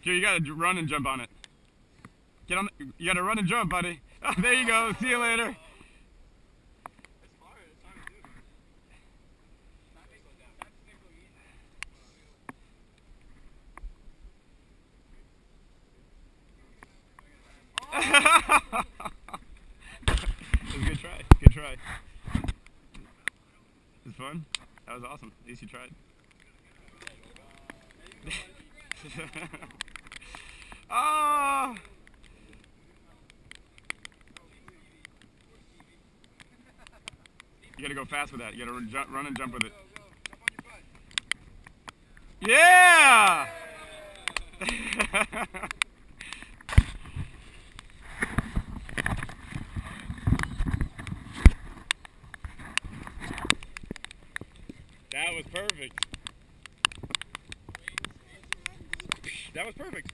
Here, you gotta run and jump on it. Get on. You gotta run and jump, buddy. Oh, there you go. See you later. That was a good try. Good try. It was fun. That was awesome. At least you tried. Oh! You gotta go fast with that. You gotta run and jump with it. Yeah! That was perfect. That was perfect.